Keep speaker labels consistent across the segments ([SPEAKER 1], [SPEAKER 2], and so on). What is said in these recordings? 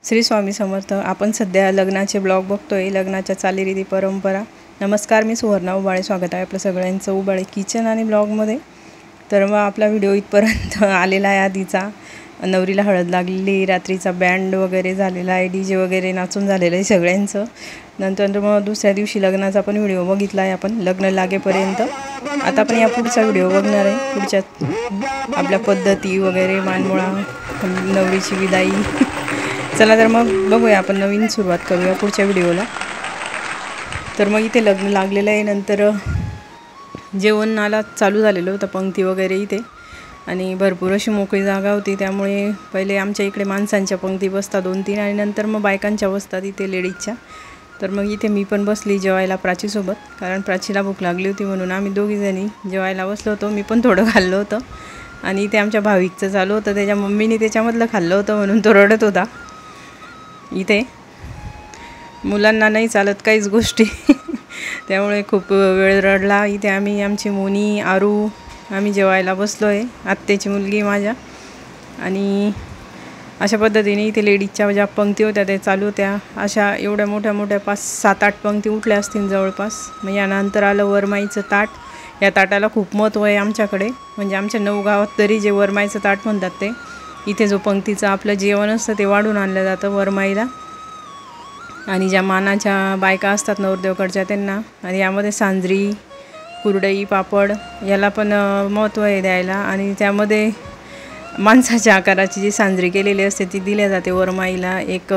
[SPEAKER 1] श्री स्वामी समर्थ। आपण सध्या लग्नाचे ब्लॉग बघतोय, लग्नाच्या चालीरीती परंपरा। नमस्कार, मी सुवर्णा उबाळे, स्वागत आहे आपलं सगळ्यांचं उबाळे किचन आणि ब्लॉगमध्ये। तर मग आपला व्हिडिओ इथपर्यंत आलेला आहे। आधीचा नवरीला हळद लागलेली, रात्रीचा बँड वगैरे झालेला आहे, डीजे वगैरे नाचून झालेलं आहे सगळ्यांचं। नंतर मग दुसऱ्या दिवशी लग्नाचा पण व्हिडिओ बघितला आहे आपण, लग्न लागेपर्यंत। आता आपण या पुढचा व्हिडिओ बघणार आहे, पुढच्या आपल्या पद्धती वगैरे, मानमुळा, नवरीची विदाई। चला तर मग बघूया, आपण नवीन सुरुवात करूया पुढच्या व्हिडिओला। तर मग इथे लग्न लागलेलं आहे, नंतर जेवणाला चालू झालेलं होतं, पंक्ती वगैरे इथे, आणि भरपूर अशी मोकळी जागा होती। त्यामुळे पहिले आमच्या इकडे माणसांच्या पंक्ती बसतात 2-3, आणि नंतर मग बायकांच्या बसतात इथे लेडीजच्या। तर मग इथे मी पण बसली जेवायला प्राचीसोबत, कारण प्राचीला भूक लागली होती म्हणून आम्ही दोघीजणी जेवायला बसलो होतो। मी पण थोडं खाल्लं होतं, आणि इथे आमच्या भाविकचं चालू होतं, त्याच्या मम्मीने त्याच्यामधलं खाल्लं होतं म्हणून तो रडत होता। इथे मुलांना नाही चालत काहीच गोष्टी त्यामुळे खूप वेळ रडला। इथे आम्ही, आमची मोनी, आरू, आम्ही जेवायला बसलो आहे, आत्याची मुलगी माझ्या। आणि अशा पद्धतीने इथे लेडीजच्या ज्या पंक्ती होत्या त्या चालू होत्या, अशा एवढ्या मोठ्या मोठ्या 5-7-8 पंक्ती उठल्या असतील जवळपास। मग यानंतर आलं वरमाईचं ताट। या ताटाला खूप महत्त्व आहे आमच्याकडे, म्हणजे आमच्या 9 गावात तरी जे वरमाईचं ताट म्हणतात ते, इथे जो पंक्तीचं आपलं जेवण असतं ते वाढून आणलं जातं वरमाईला। आणि ज्या मानाच्या बायका असतात नवरदेवकडच्या त्यांना, आणि यामध्ये सांजरी, कुरडई, पापड याला पण महत्त्व आहे द्यायला। आणि त्यामध्ये माणसाच्या आकाराची जी सांजरी केलेली असते ती दिल्या जाते वरमाईला। एक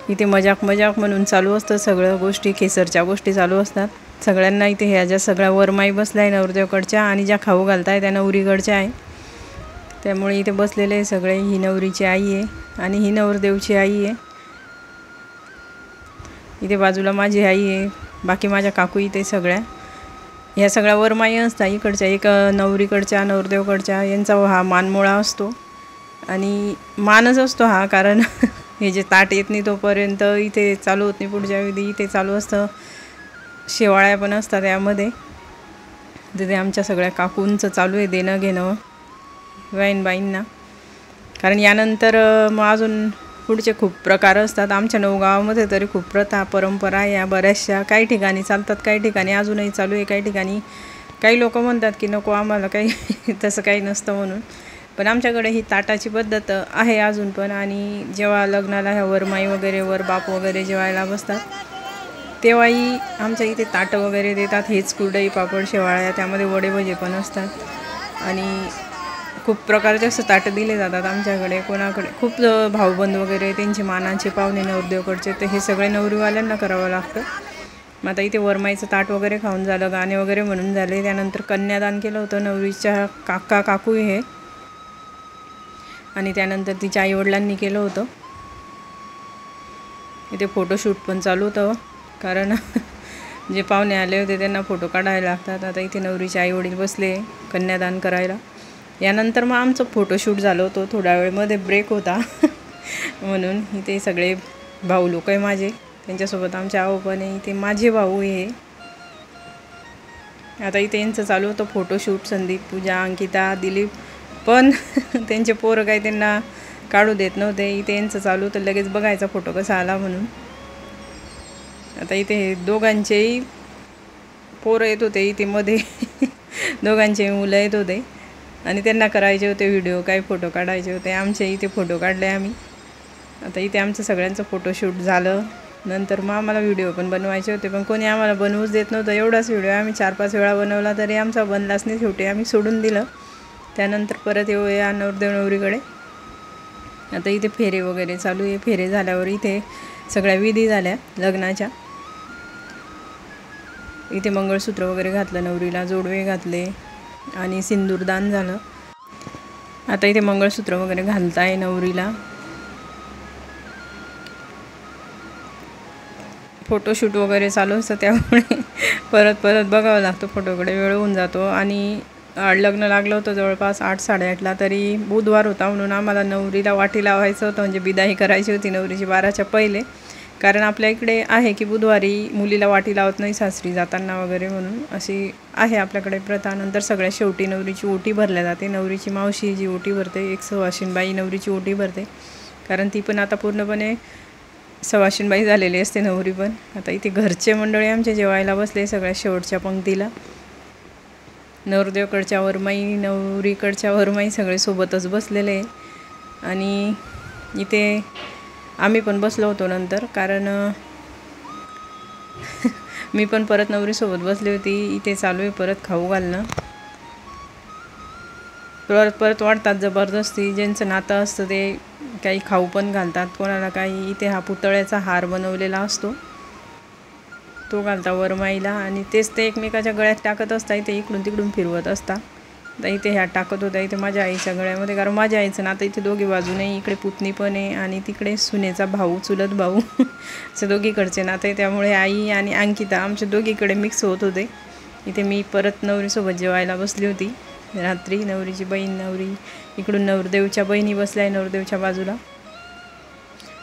[SPEAKER 1] इथे मजाक म्हणून चालू असतं सगळं गोष्टी, केसरच्या गोष्टी चालू असतात सगळ्यांना। इथे ह्या ज्या सगळ्या वरमाई बसल्या आहे नवरदेवकडच्या, आणि ज्या खाऊ घालताय त्या नवरीकडच्या आहे। त्यामुळे इथे बसलेले सगळे, ही नवरीची आई आहे आणि ही नवरदेवची आई आहे। इथे बाजूला माझी आई आहे, बाकी माझ्या काकू इथे सगळ्या, ह्या सगळ्या वरमाई असतात इकडच्या। एक नवरीकडच्या, नवरदेवकडच्या यांचा हा मानमोळा असतो, आणि मानच असतो हा, कारण हे जे ताट येत नाही तोपर्यंत इथे चालू होत नाही पुढच्या विधी। इथे चालू असतं, शेवाळ्या पण असतात यामध्ये। तिथे आमच्या सगळ्या काकूंचं चालू आहे देणं घेणं बाईंना, कारण यानंतर मग अजून पुढचे खूप प्रकार असतात। आमच्या 9 गावामध्ये तरी खूप प्रथा परंपरा या बऱ्याचशा, काही ठिकाणी चालतात, काही ठिकाणी अजूनही चालू आहे, काही ठिकाणी काही लोक म्हणतात की नको आम्हाला, काही तसं काही नसतं म्हणून। पण आमच्याकडे ही ताटाची पद्धत आहे अजून पण। आणि जेव्हा लग्नाला ह्या वरमाई वगैरे, वरबाप वगैरे जेवायला बसतात तेव्हाही आमच्या इथे ताटं वगैरे देतात, हेच कुरडई, पापड, शेवाळ्या, त्यामध्ये वडे भजे पण असतात। आणि खूप प्रकारचे असं ताटं दिले जातात आमच्याकडे। कोणाकडे खूप भाऊबंद वगैरे, त्यांचे मानाचे पाहुणे नवरदेवकडचे, तर हे सगळे नवरीवाल्यांना करावं लागतं। मग आता इथे वरमाईचं ताट वगैरे खाऊन झालं, गाणे वगैरे म्हणून झाले। त्यानंतर कन्यादान केलं होतं नवरीच्या काकू हे, आणि त्यानंतर तिच्या आईवडिलांनी केलं होतं। इथे फोटोशूट पण चालू होतं, कारण जे पाहुणे आले होते त्यांना फोटो काढायला लागतात। आता इथे नवरीचे आईवडील बसले कन्यादान करायला। यानंतर मग आमचं फोटोशूट झालं होतं, थोड्या वेळमध्ये ब्रेक होता म्हणून। इथे सगळे भाऊ लोक आहे माझे, त्यांच्यासोबत आमच्या आहो पण आहे, इथे माझे भाऊ हे। आता इथे यांचं चालू होतं फोटोशूट, संदीप, पूजा, अंकिता, दिलीप, पण त्यांचे पोरं काही त्यांना काढू देत नव्हते। इथे यांचं चालू होतं लगेच बघायचा फोटो कसा आला म्हणून। आता इथे दोघांचेही पोरं येत होते इथे मध्ये दोघांचे मुलं येत होते, आणि त्यांना करायचे होते व्हिडिओ, काही फोटो काढायचे होते। आमचे इथे फोटो काढले आम्ही। आता इथे आमचं सगळ्यांचं फोटोशूट झालं, नंतर मग आम्हाला व्हिडिओ पण बनवायचे होते, पण कोणी आम्हाला बनवूच देत नव्हतं। एवढाच व्हिडिओ आम्ही 4-5 वेळा बनवला तरी आमचा बनलाच नाही, शेवटी आम्ही सोडून दिलं। त्यानंतर परत येऊया नवरदेव नवरीकडे। आता इथे फेरे वगैरे चालू आहे। फेरे झाल्यावर इथे सगळ्या विधी झाल्या लग्नाच्या। इथे मंगळसूत्र वगैरे घातलं नवरीला, जोडवे घातले, आणि सिंदूरदान झालं। आता इथे मंगळसूत्र वगैरे घालताय नवरीला। फोटोशूट वगैरे चालू असतं, त्यामुळे परत बघावं लागतं फोटोकडे, वेळ होऊन जातो। आणि लग्न लागलं होतं जवळपास 8-8:30ला, तरी बुधवार होता म्हणून आम्हाला नवरीला वाटी लावायचं होतं, म्हणजे बिदाई करायची होती नवरीची 12च्या पहिले। कारण आपल्या इकडे आहे की बुधवारी मुलीला वाटी लावत नाही सासरी जाताना वगैरे, म्हणून अशी आहे आपल्याकडे प्रथा। नंतर सगळ्या शेवटी नवरीची ओटी भरल्या जाते, नवरीची मावशी जी ओटी भरते, एक सुवासिनी बाई नवरीची ओटी भरते, कारण ती पण आता पूर्णपणे सवाशीणबाई झालेली असते नवरी पण. आता इथे घरचे मंडळी आमचे जेवायला बसले सगळ्या शेवटच्या पंक्तीला. नवरदेवकडच्या वरमाई, नवरीकडच्या वरमाई सगळे सोबतच बसलेले आहे. आणि इथे आम्ही पण बसलो होतो नंतर, कारण मी पण परत नवरीसोबत बसली होती. इथे चालू आहे परत खाऊ घालणं. परत वाढतात जबरदस्ती. ज्यांचं नातं असतं ते काही खाऊ पण घालतात, कोणाला काही. इथे हा पुतळ्याचा हार बनवलेला असतो तो घालता वरमाईला, आणि तेच ते एकमेकाच्या गळ्यात टाकत असतात. इथे इकडून तिकडून फिरवत असतात. तर इथे ह्या टाकत होत्या इथे माझ्या आईच्या गळ्यामध्ये, कारण माझ्या आईचं नातं इथे दोघी बाजूने, इकडे पुतणी पण आहे आणि तिकडे सुनेचा भाऊ, चुलत भाऊ असं दोघीकडचे नातं आहे. त्यामुळे आई आणि अंकिता आमचे दोघीकडे मिक्स होत होते. इथे मी परत नवरीसोबत जेवायला बसली होती रात्री. नवरीची बहीण, नवरी इकडून नवरदेवच्या बहिणी बसल्या आहे नवरदेवच्या बाजूला.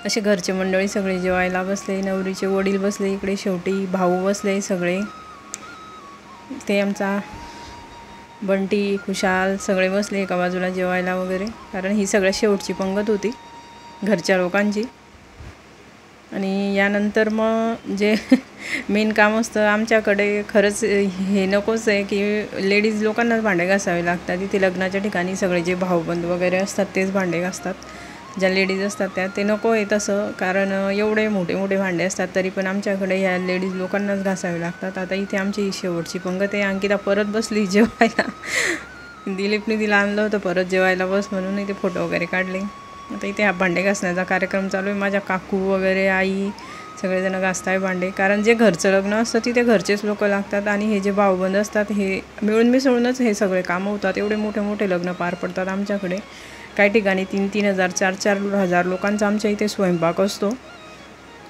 [SPEAKER 1] असे घरचे मंडळी सगळे जेवायला बसले. नवरीचे वडील बसले इकडे, शेवटी भाऊ बसले सगळे. ते आमचा बंटी, खुशाल सगळे बसले एका बाजूला जेवायला वगैरे, कारण ही सगळ्यात शेवटची पंगत होती घरच्या लोकांची. आणि यानंतर मग जे मेन काम असतं आमच्याकडे, खरंच हे नकोच आहे की लेडीज लोकांनाच भांडे घासावे लागतात. इथे लग्नाच्या ठिकाणी सगळे जे भाऊबंद वगैरे असतात तेच भांडे घासतात, ज्या लेडीज असतात त्या. ते नको आहे तसं, कारण एवढे मोठे मोठे भांडे असतात तरी पण आमच्याकडे ह्या लेडीज लोकांनाच घासावे लागतात. आता इथे आमची शेवटची पंगत आहे. अंकिता परत बसली जेवायला. दिलीपने तिला आणलं होतं परत जेवायला बस म्हणून. इथे फोटो वगैरे काढले. आता इथे हा भांडे घासण्याचा कार्यक्रम चालू आहे. माझ्या काकू वगैरे, आई सगळेजण घासताय भांडे, कारण जे घरचं लग्न असतं तिथे घरचेच लोक लागतात, आणि हे जे भाऊबंद असतात हे मिळून मिसळूनच हे सगळे कामं होतात. एवढे मोठे मोठे लग्न पार पडतात आमच्याकडे. काही ठिकाणी 3-3 हजार, 4-4 हजार लोकांचा आमच्या इथे स्वयंपाक असतो.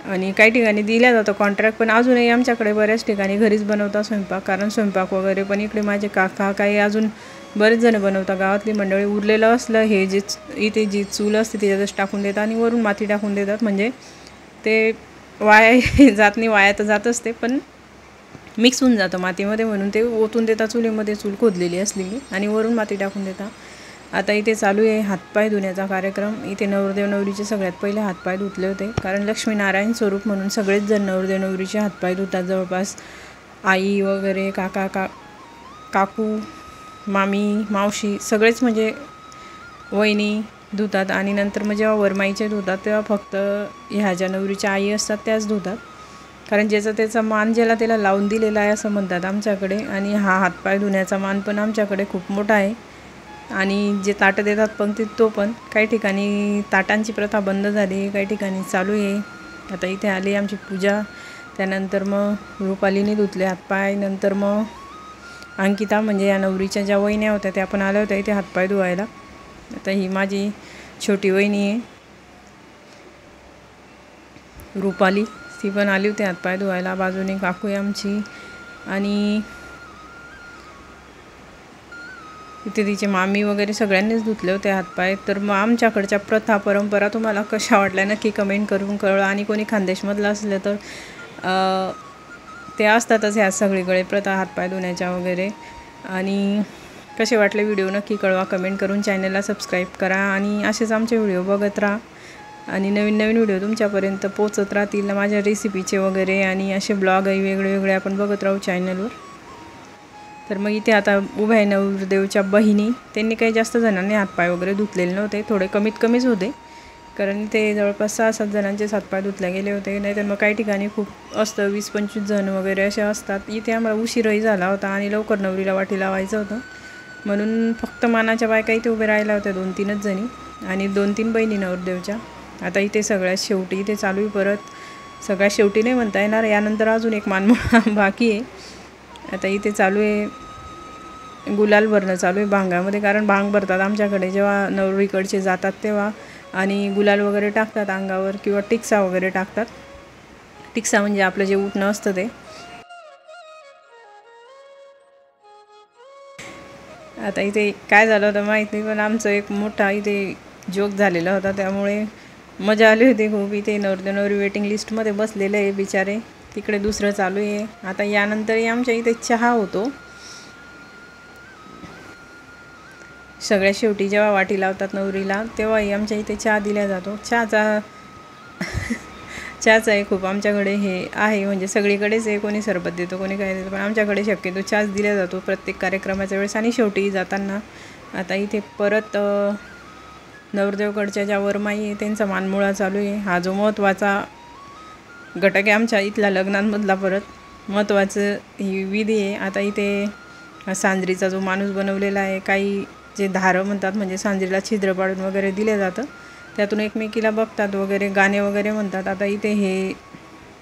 [SPEAKER 1] आणि काही ठिकाणी दिल्या जातं कॉन्ट्रॅक्ट, पण अजूनही आमच्याकडे बऱ्याच ठिकाणी घरीच बनवतात स्वयंपाक. कारण स्वयंपाक वगैरे पण इकडे माझे काका काही अजून बरेच जण बनवतात. गावातली मंडळी उरलेलं असलं हे जे इथे जी चूल असते त्याच्यातच टाकून देतात आणि वरून माती टाकून देतात, म्हणजे ते वाया जात नाही. वाया तर जात असते पण मिक्स होऊन जातं मातीमध्ये, म्हणून ते ओतून देतात चुलीमध्ये, चूल खोदलेली असलेली, आणि वरून माती टाकून देतात. आता इथे चालू आहे हातपाय धुण्याचा कार्यक्रम. इथे नवरदेव नवरीचे सगळ्यात पहिले हातपाय धुतले होते, कारण लक्ष्मीनारायण स्वरूप म्हणून सगळेच जण नवरदेव नवरीचे हातपाय धुतात. जवळपास आई वगैरे, काकू, मामी, मावशी सगळेच, म्हणजे वहिनी धुतात. आणि नंतर मग जेव्हा वरमाईचे धुतात तेव्हा फक्त ह्या ज्या नवरीच्या आई असतात त्याच धुतात, कारण ज्याचा त्याचा मान ज्याला त्याला लावून दिलेला आहे असं म्हणतात आमच्याकडे. आणि हा हातपाय धुण्याचा मान पण आमच्याकडे खूप मोठा आहे. आणि जे ताटं देतात पंक्तीत तो पण, काही ठिकाणी ताटांची प्रथा बंद झाली, काही ठिकाणी चालू आहे. आता इथे आली आमची पूजा. त्यानंतर मग रुपालीने धुतले हातपाय. नंतर मग अंकिता, म्हणजे या नवरीच्या ज्या वहिन्या होत्या त्या पण आल्या होत्या इथे हातपाय धुवायला. आता ही माझी छोटी वहिनी आहे रुपाली, ती पण आली होती हातपाय धुवायला. बाजूने काकू आहे आमची, आणि इथे तिचे मामी वगैरे सगळ्यांनीच धुतले होते हातपाय. तर मग आमच्याकडच्या प्रथा, परंपरा तुम्हाला कशा वाटल्या नक्की कमेंट करून कळवा. आणि कोणी खानदेशमधलं असलं तर ते असतातच ह्या सगळीकडे प्रथा हातपाय धुण्याच्या वगैरे. आणि कसे वाटले व्हिडिओ नक्की कळवा कमेंट करून. चॅनलला सबस्क्राईब करा आणि असेच आमचे व्हिडिओ बघत राहा, आणि नवीन नवीन व्हिडिओ तुमच्यापर्यंत पोचत राहतील, माझ्या रेसिपीचे वगैरे. आणि असे ब्लॉगही वेगळे वेगळे आपण बघत राहू चॅनलवर. तर मग इथे आता उभ्या आहे नवरदेवच्या बहिणी. त्यांनी काही जास्त जणांनी हातपाय वगैरे धुतलेले नव्हते, थोडे कमीच होते, कारण इथे जवळपास 6-7 जणांचे हातपाय धुतले गेले होते. नाहीतर मग काही ठिकाणी खूप असतं, 20-25 जण वगैरे असे असतात. इथे आम्हाला उशीरही झाला होता आणि लवकर नवरीला वाटी लावायचं होतं, म्हणून फक्त मानाच्या बायका इथे उभे राहिल्या होत्या 2-3 जणी, आणि 2-3 बहिणी नवरदेवच्या. आता इथे सगळ्यात शेवटी इथे चालू आहे परत, सगळ्यात शेवटी नाही म्हणता येणार, यानंतर अजून एक मानमोळा बाकी आहे. आता इथे चालू आहे गुलाल भरणं चालू आहे भांगामध्ये, कारण भांग भरतात आमच्याकडे जेव्हा नवरीकडचे जातात तेव्हा, आणि गुलाल वगैरे टाकतात अंगावर, किंवा टिक्सा वगैरे टाकतात. टिक्सा म्हणजे आपलं जे उठणं असतं ते. आता इथे काय झालं होतं माहिती नाही, पण आमचं एक मोठा इथे जोक झालेला होता, त्यामुळे मजा आली होती खूप. इथे नवरी वेटिंग लिस्टमध्ये बसलेले आहे बिचारे, तिकडे दुसरं चालू आहे. आता यानंतरही आमच्या इथे चहा होतो, सगळ्यात शेवटी जेव्हा वाटी लावतात नवरीला तेव्हाही आमच्या इथे चहा दिला जातो. चहाचा आहे खूप आमच्याकडे हे आहे, म्हणजे सगळीकडेच आहे, कोणी सरबत देतो कोणी काय देतो, पण आमच्याकडे शक्यतो चहाच दिला जातो प्रत्येक कार्यक्रमाच्या वेळेस. आणि शेवटी जाताना आता इथे परत नवरदेवकडच्या ज्या वरमाई आहे त्यांचा मानमुळा चालू आहे. हा जो महत्त्वाचा घटक आहे आमच्या इथला लग्नांमधला परत महत्त्वाचं ही विधी आहे. आता इथे सांजरीचा जो माणूस बनवलेला आहे, काही जे धारं म्हणतात म्हणजे सांजरीला छिद्र पाडून वगैरे दिलं जातं, त्यातून एकमेकीला बघतात वगैरे, गाणे वगैरे म्हणतात. आता इथे हे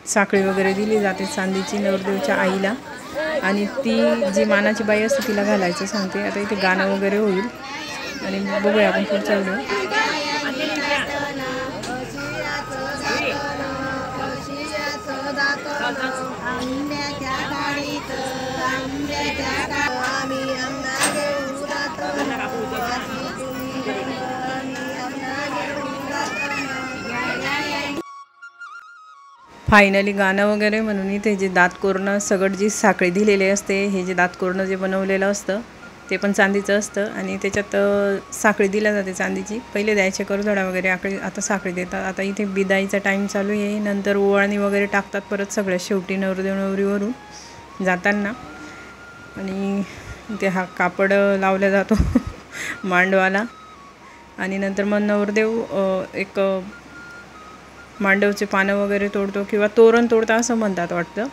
[SPEAKER 1] साखळी वगैरे दिली जाते चांदीची नवरदेवच्या आईला, आणि ती जी मानाची बाई असते तिला घालायचं सांगते. आता इथे गाणं वगैरे होईल आणि बघूया आपण पुढचा व्हिडिओ. फायनली गाणं वगैरे म्हणून इथे जे दात कोरणं सगळं जी साखळी दिलेली असते, हे जे दात कोरणं जे बनवलेलं असतं ते पण चांदीचं असतं आणि त्याच्यात साखळी दिल्या जाते चांदीची. पहिले द्यायचे करधडा वगैरे आता साखळी देतात. आता इथे बिदाईचा टाईम चालू आहे, नंतर ओवाळणी वगैरे टाकतात परत सगळ्यात शेवटी नवरदेव नवरीवरून जाताना. आणि इथे हा कापड लावला जातो मांडवाला, आणि नंतर मग नवरदेव एक मांडवचे पानं वगैरे तोडतो किंवा तोरण तोडता असं म्हणतात वाटतं.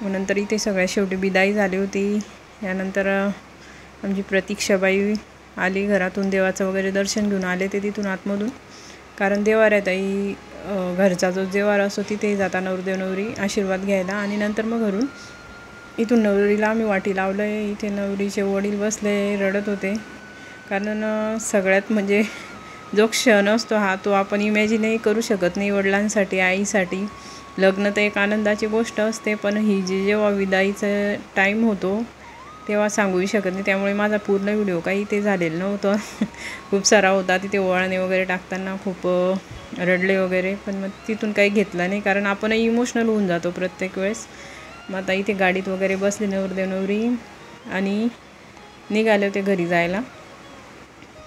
[SPEAKER 1] मग नंतर इथे सगळ्यात शेवटी बिदाई झाली होती. यानंतर आमची प्रतीक्षाबाई आली घरातून, देवाचं वगैरे दर्शन घेऊन आले ते तिथून आतमधून, कारण देवाऱ्यातही घरचा जो देवारा असतो तिथे जाता नवरदेव नवरी आशीर्वाद घ्यायला. आणि नंतर मग घरून इथून नवरीला आम्ही वाटी लावलं आहे. इथे नवरीचे वडील बसले रडत होते, कारण सगळ्यात म्हणजे जो क्षण असतो हा तो आपण इमॅजिनही करू शकत नाही. वडिलांसाठी आईसाठी लग्न तर एक आनंदाची गोष्ट असते, पण ही जेव्हा विदाईचं टाईम होतो तेव्हा सांगूही शकत नाही. त्यामुळे माझा पूर्ण व्हिडिओ काही ते झालेलं नव्हतं खूप सारा होता. तिथे ओवाळणे वगैरे टाकताना खूप रडले वगैरे, पण मग तिथून काही घेतलं नाही, कारण आपणही इमोशनल होऊन जातो प्रत्येक वेळेस. मग आता इथे गाडीत वगैरे बसले नवरदेव नवरी आणि निघाले होते घरी जायला.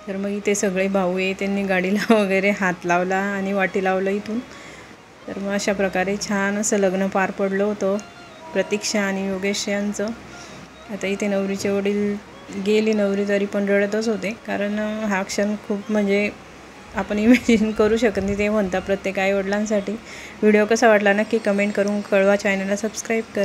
[SPEAKER 1] तर मग इथे सगळे भाऊ आहे त्यांनी गाडीला वगैरे हात लावला आणि वाटी लावलं इथून. तर मग अशा प्रकारे छान असं लग्न पार पडलं होतं प्रतीक्षा आणि योगेश यांचं. आता इथे नवरीचे वडील गेली नवरी तरी पण रडतच होते, कारण हा क्षण खूप म्हणजे आपण इमॅजिन करू शकत नाही. ते म्हणता प्रत्येक आई वडिलांसाठी. व्हिडिओ कसा वाटला नक्की कमेंट करून कळवा. चॅनलला सबस्क्राईब करा.